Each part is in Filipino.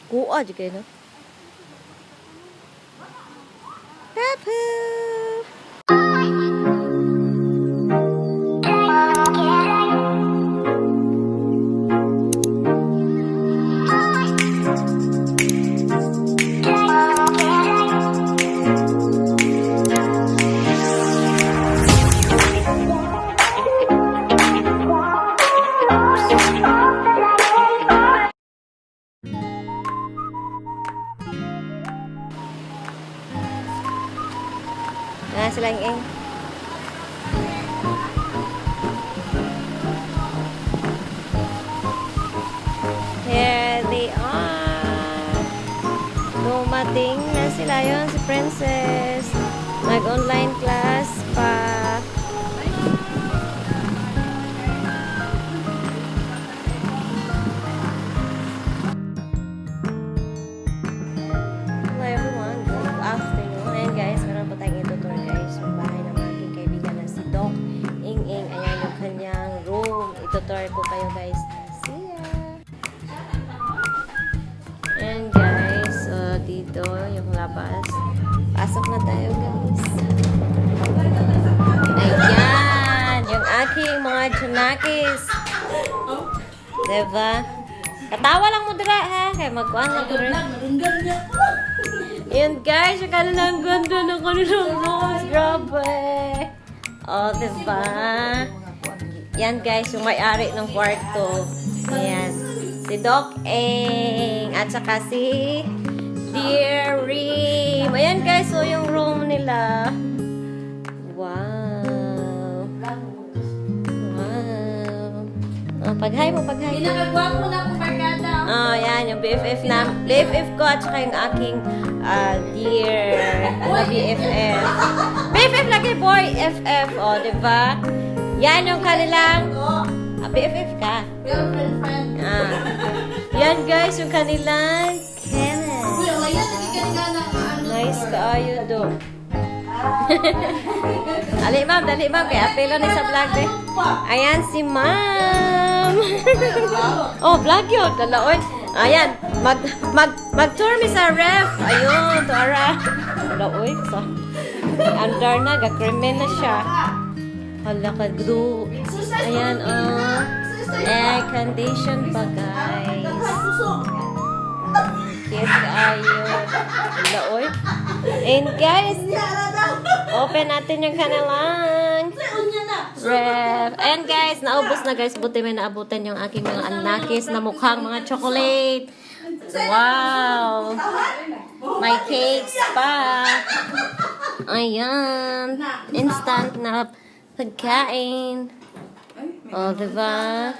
Kuha aja kayo, no? Pepe! Nah, sila ing. Here they are. Dumating na sila yon si Princess. Nag-online class pa. Hello everyone, good afternoon. Ayan guys, meron pa tayong itutur guys. Yung bahay ng aking kaibigan na si Doc Ing-ing. Ayan yung kanyang room. Itutur ko kayo guys. See ya! Ayan guys, dito yung labas. Pasok na tayo guys. Ayan, yung aking mga tsunakis. Diba? Katawa lang mo dira ha, kaya magkuhan lang dira. Ayan guys, yung kanilang ganda ng kanilang rooms. Grabe. O, diba? Yan guys, yung may-ari ng kwarto. Ayan. Si Doc Eng. At saka si Dear Rim. Ayan guys, so yung room nila. Wow. Wow. Oh, pag-hi mo, pag-hi. Pinakagwapo na akong barkada. Oh, yan, yung BFF na. BFF ko at saka yung aking dear na BFF. BFF lagi, boy. FF, oh, diba? Yan yung kanilang BFF ka. Girlfriend, friend. Yan guys, yung kanilang Kenneth. Uy, ang ayan, nagkikalinga na ano. Nice kaayo do. Dali ma'am, kaya apelo ni sa vlog eh. Ayan si ma'am. Oh, vlog yun, dalaoy. Ayan, mag-tour mi sa ref. Ayun, tuara. Dalaoy, so. Under na, gakrimen na siya. Hala ka, gdo. Ayan, oh. Air condition pa, guys. Cute kaayo. Dalaoy. And guys, open natin yung kanilang ref. Ayan guys, naubos na guys. Buti may naabutan yung aking mga anakis na mukhang mga chocolate. Wow! May cakes pa. Ayan. Instant na pagkain. O, diba?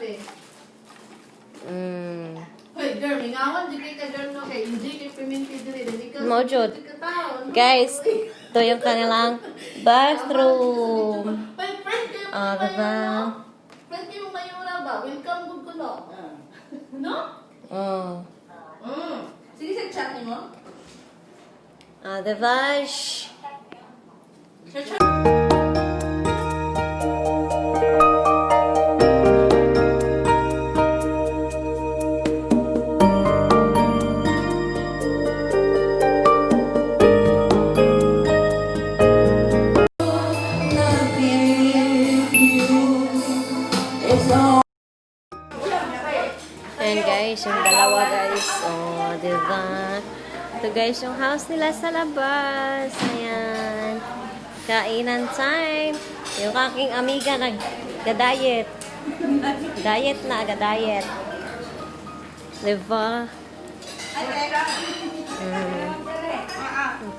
Hoy, girl, mingawan, di kay ka girl no, kay hindi kay piminti dili, Mojod. Guys, ito yung kanilang bathroom. Hoy, friend kayo Ah, diba? Friend kayo mayura ba? Welcome good ko no. No? Oh. Sige sa chat mo. Ah, diba? Shh. Ayan guys, yung dalawa guys. Oh, diba? Ito guys, yung house nila sa labas. Ayan. Kainan time. Yung aking amiga nag-diet. Diet na, aga-diet. Diba?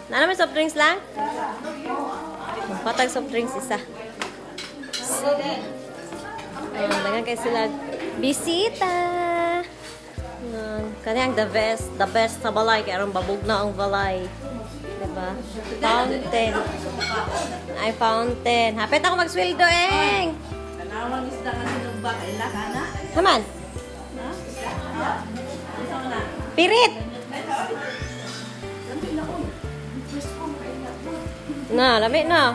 Na naman soft drinks lang? Patag soft drinks isa. Dagan kayo sila bisita. Kanyang the best sa balay. Kaya rin babog na ang balay. Diba? Fountain. Ay, fountain. Hapit ako mag-sweldo, Eng! Kanawang isda nga sinugba, kaila ka na? Haman! Pirit! Na, lamig na.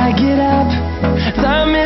I get up, time